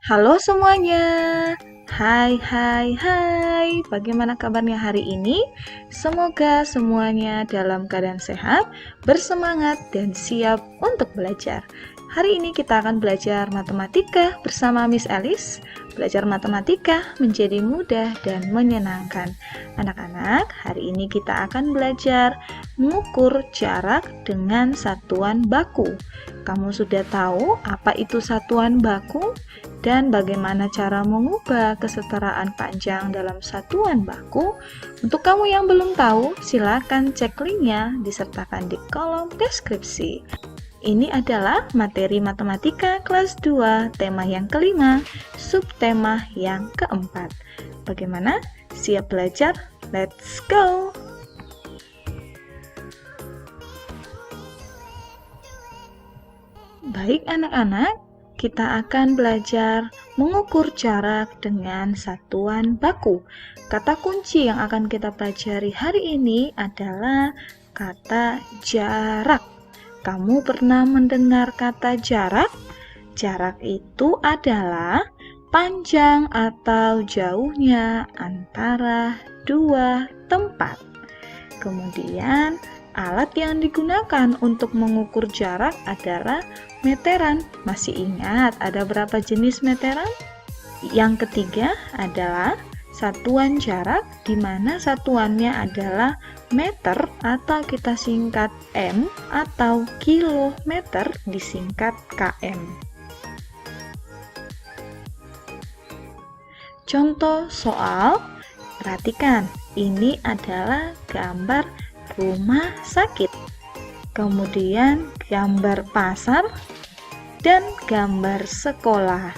Halo semuanya. Hai. Bagaimana kabarnya hari ini? Semoga semuanya dalam keadaan sehat, bersemangat, dan siap untuk belajar. Hari ini kita akan belajar matematika bersama Miss Alice. Belajar matematika menjadi mudah dan menyenangkan. Anak-anak, hari ini kita akan belajar mengukur jarak dengan satuan baku. Kamu sudah tahu apa itu satuan baku? Dan bagaimana cara mengubah kesetaraan panjang dalam satuan baku? Untuk kamu yang belum tahu, silakan cek linknya disertakan di kolom deskripsi. Ini adalah materi matematika kelas 2, tema yang kelima, subtema yang keempat. Bagaimana? Siap belajar? Let's go! Baik anak-anak, kita akan belajar mengukur jarak dengan satuan baku. Kata kunci yang akan kita pelajari hari ini adalah kata jarak. Kamu pernah mendengar kata jarak? Jarak itu adalah panjang atau jauhnya antara dua tempat. Kemudian, alat yang digunakan untuk mengukur jarak adalah meteran. Masih ingat ada berapa jenis meteran? Yang ketiga adalah satuan jarak, di mana satuannya adalah meter atau kita singkat M, atau kilometer disingkat km. Contoh soal, perhatikan, ini adalah gambar rumah sakit, kemudian gambar pasar, dan gambar sekolah.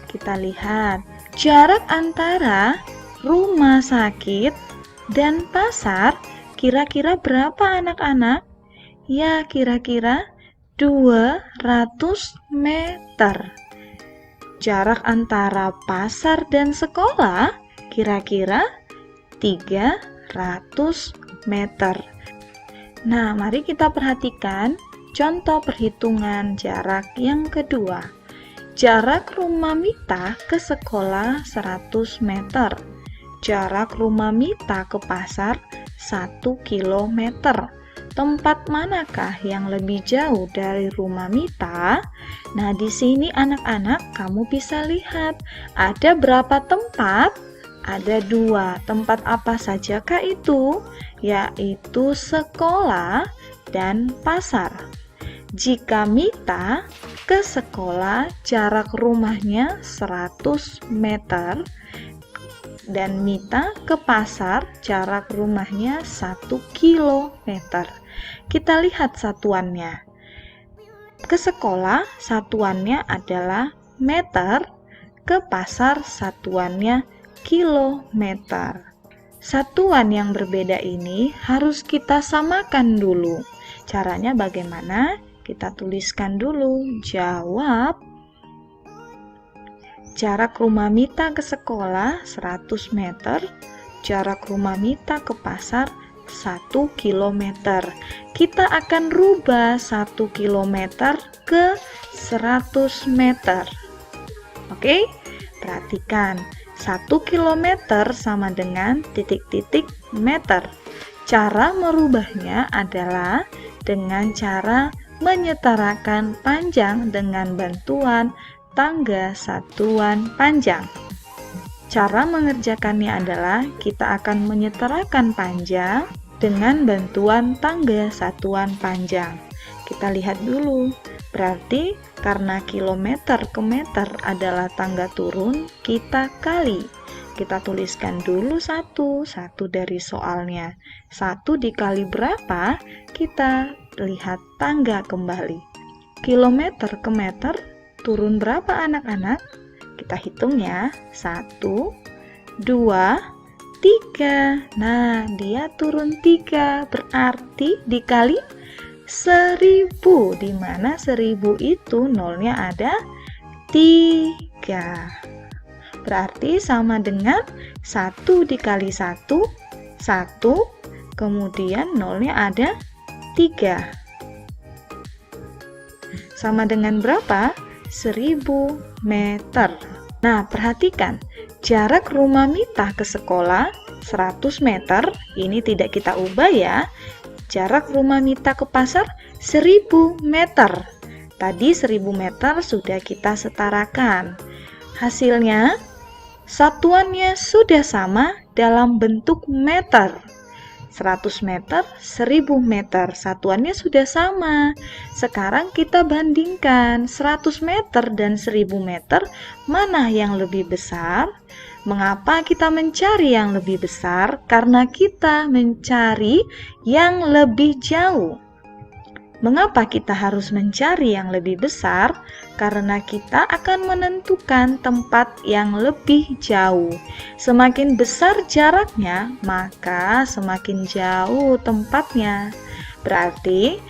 Kita lihat jarak antara rumah sakit dan pasar kira-kira berapa anak-anak? Ya, kira-kira 200 meter. Jarak antara pasar dan sekolah kira-kira 300 meter. Nah, mari kita perhatikan contoh perhitungan jarak yang kedua. Jarak rumah Mita ke sekolah 100 meter. Jarak rumah Mita ke pasar 1 kilometer. Tempat manakah yang lebih jauh dari rumah Mita? Nah, di sini anak-anak kamu bisa lihat ada berapa tempat? Ada 2. Tempat apa sajakah itu? Yaitu sekolah dan pasar. Jika Mita ke sekolah jarak rumahnya 100 meter dan Mita ke pasar jarak rumahnya 1 kilometer. Kita lihat satuannya. Ke sekolah satuannya adalah meter, ke pasar satuannya kilometer. Satuan yang berbeda ini harus kita samakan dulu. Caranya bagaimana? Kita tuliskan dulu. Jawab. Jarak rumah Mita ke sekolah 100 meter. Jarak rumah Mita ke pasar 1 kilometer. Kita akan rubah 1 kilometer ke 100 meter. Oke? Perhatikan. 1 kilometer sama dengan titik-titik meter. Cara merubahnya adalah dengan cara menyetarakan panjang dengan bantuan tangga satuan panjang. Cara mengerjakannya adalah kita akan menyetarakan panjang dengan bantuan tangga satuan panjang. Kita lihat dulu. Berarti karena kilometer ke meter adalah tangga turun, kita kali. Kita tuliskan dulu satu dari soalnya. 1 dikali berapa? Kita lihat tangga kembali. Kilometer ke meter turun berapa anak-anak? Kita hitung ya. 1, 2, 3. Nah, dia turun 3. Berarti dikali 1000. Di mana 1000 itu nolnya ada 3. Berarti sama dengan 1 dikali 1, 1. Kemudian nolnya ada 3. Sama dengan berapa? 1000 meter. Nah, perhatikan, jarak rumah Mita ke sekolah 100 meter, ini tidak kita ubah ya. Jarak rumah Mita ke pasar 1000 meter. Tadi 1000 meter sudah kita setarakan. Hasilnya, satuannya sudah sama dalam bentuk meter. 100 meter, 1000 meter, satuannya sudah sama. Sekarang kita bandingkan 100 meter dan 1000 meter, mana yang lebih besar? Mengapa kita mencari yang lebih besar? Karena kita mencari yang lebih jauh. Mengapa kita harus mencari yang lebih besar? Karena kita akan menentukan tempat yang lebih jauh. Semakin besar jaraknya, maka semakin jauh tempatnya. Berarti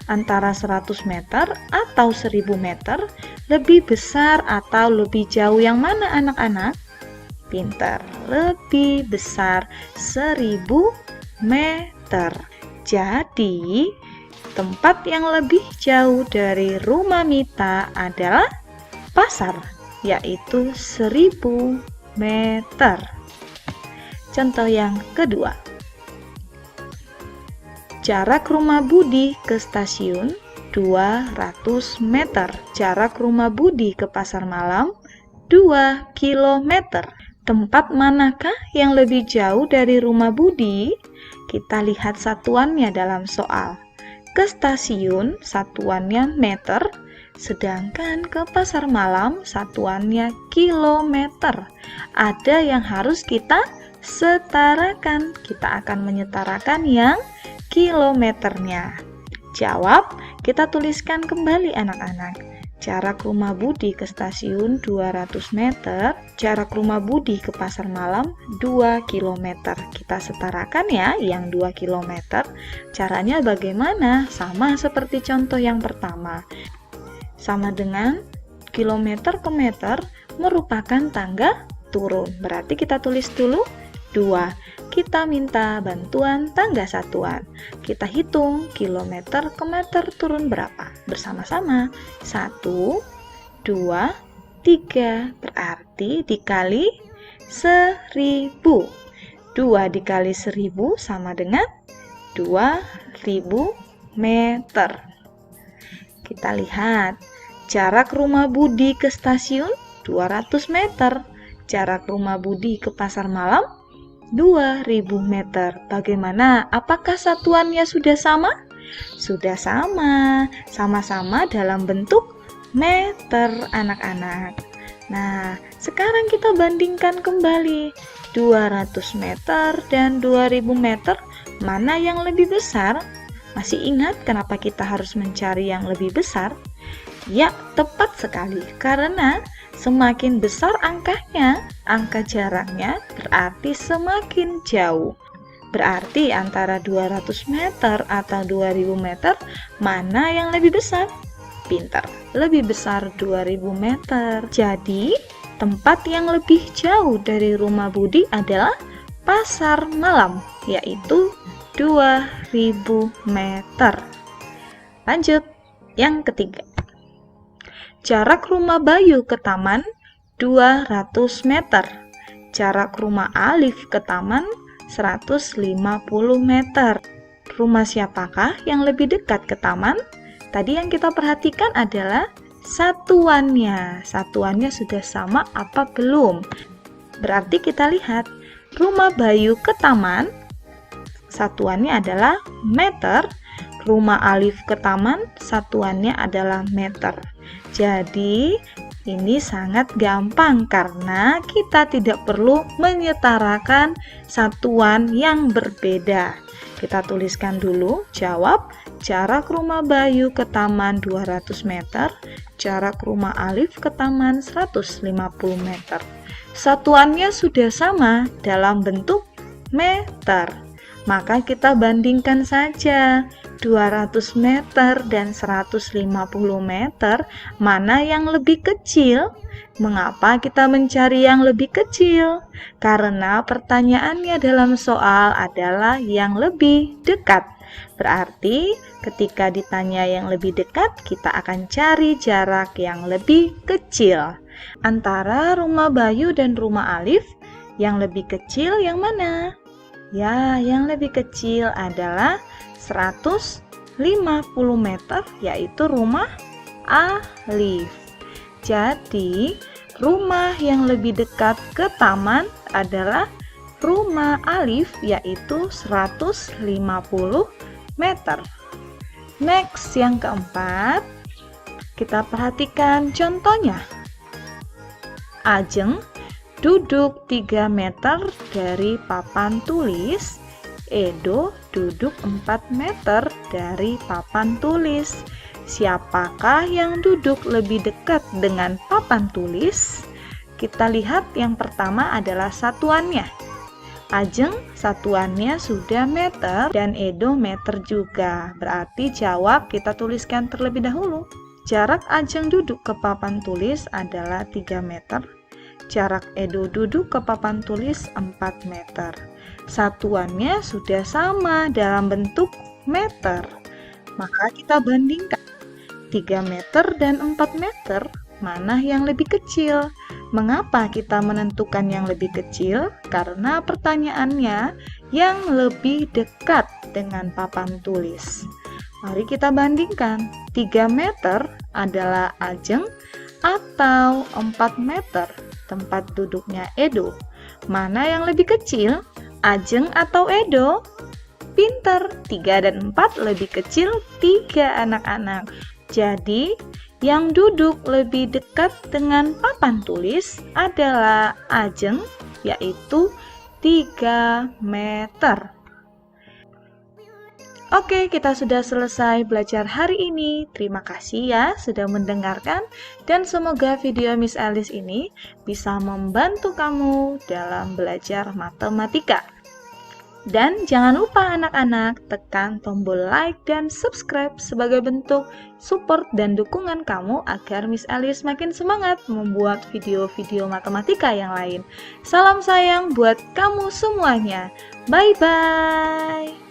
antara 100 meter atau 1000 meter lebih besar atau lebih jauh yang mana anak-anak? Pintar, lebih besar 1000 meter. Jadi, tempat yang lebih jauh dari rumah Mita adalah pasar, yaitu 1000 meter. Contoh yang kedua. Jarak rumah Budi ke stasiun 200 meter. Jarak rumah Budi ke pasar malam 2 km. Tempat manakah yang lebih jauh dari rumah Budi? Kita lihat satuannya dalam soal. Ke stasiun satuannya meter, sedangkan ke pasar malam satuannya kilometer. Ada yang harus kita setarakan. Kita akan menyetarakan yang kilometernya. Jawab, kita tuliskan kembali anak-anak. Jarak rumah Budi ke stasiun 200 meter, jarak rumah Budi ke pasar malam 2 km. Kita setarakan ya yang 2 km. Caranya bagaimana? Sama seperti contoh yang pertama. Sama dengan kilometer ke meter merupakan tangga turun. Berarti kita tulis dulu 2. Kita minta bantuan tangga satuan. Kita hitung kilometer ke meter turun berapa. Bersama-sama. 1, 2, 3. Berarti dikali 1000. 2 dikali 1000 sama dengan 2000 meter. Kita lihat. Jarak rumah Budi ke stasiun 200 meter. Jarak rumah Budi ke pasar malam 2000 meter. Bagaimana? Apakah satuannya sudah sama? Sudah sama. Sama-sama dalam bentuk meter, anak-anak. Nah, sekarang kita bandingkan kembali. 200 meter dan 2000 meter, mana yang lebih besar? Masih ingat kenapa kita harus mencari yang lebih besar? Ya, tepat sekali. Karena semakin besar angkanya, angka jaraknya berarti semakin jauh. Berarti antara 200 meter atau 2000 meter, mana yang lebih besar? Pintar, lebih besar 2000 meter. Jadi, tempat yang lebih jauh dari rumah Budi adalah pasar malam, yaitu 2000 meter. Lanjut, yang ketiga. Jarak rumah Bayu ke taman 200 meter. Jarak rumah Alif ke taman 150 meter. Rumah siapakah yang lebih dekat ke taman? Tadi yang kita perhatikan adalah satuannya. Satuannya sudah sama apa belum? Berarti kita lihat rumah Bayu ke taman, satuannya adalah meter. Rumah Alif ke taman, satuannya adalah meter. Jadi, ini sangat gampang karena kita tidak perlu menyetarakan satuan yang berbeda. Kita tuliskan dulu, jawab, jarak rumah Bayu ke taman 200 meter, jarak rumah Alif ke taman 150 meter. Satuannya sudah sama dalam bentuk meter. Maka kita bandingkan saja 200 meter dan 150 meter, mana yang lebih kecil? Mengapa kita mencari yang lebih kecil? Karena pertanyaannya dalam soal adalah yang lebih dekat. Berarti ketika ditanya yang lebih dekat, kita akan cari jarak yang lebih kecil. Antara rumah Bayu dan rumah Alif, yang lebih kecil yang mana? Ya, yang lebih kecil adalah 150 meter, yaitu rumah Alif. Jadi, rumah yang lebih dekat ke taman adalah rumah Alif, yaitu 150 meter. Next, yang keempat, kita perhatikan contohnya. Ajeng duduk 3 meter dari papan tulis. Edo duduk 4 meter dari papan tulis. Siapakah yang duduk lebih dekat dengan papan tulis? Kita lihat yang pertama adalah satuannya. Ajeng satuannya sudah meter dan Edo meter juga. Berarti jawab kita tuliskan terlebih dahulu. Jarak Ajeng duduk ke papan tulis adalah 3 meter. Jarak Edo duduk ke papan tulis 4 meter. Satuannya sudah sama dalam bentuk meter. Maka kita bandingkan 3 meter dan 4 meter, mana yang lebih kecil? Mengapa kita menentukan yang lebih kecil? Karena pertanyaannya yang lebih dekat dengan papan tulis. Mari kita bandingkan. 3 meter adalah Ajeng atau 4 meter tempat duduknya Edo. Mana yang lebih kecil? Ajeng atau Edo? Pinter, 3 dan 4 lebih kecil 3 anak-anak. Jadi, yang duduk lebih dekat dengan papan tulis adalah Ajeng, yaitu 3 meter. Oke, kita sudah selesai belajar hari ini. Terima kasih ya sudah mendengarkan dan semoga video Miss Alice ini bisa membantu kamu dalam belajar matematika. Dan jangan lupa anak-anak tekan tombol like dan subscribe sebagai bentuk support dan dukungan kamu agar Miss Alice makin semangat membuat video-video matematika yang lain. Salam sayang buat kamu semuanya. Bye-bye.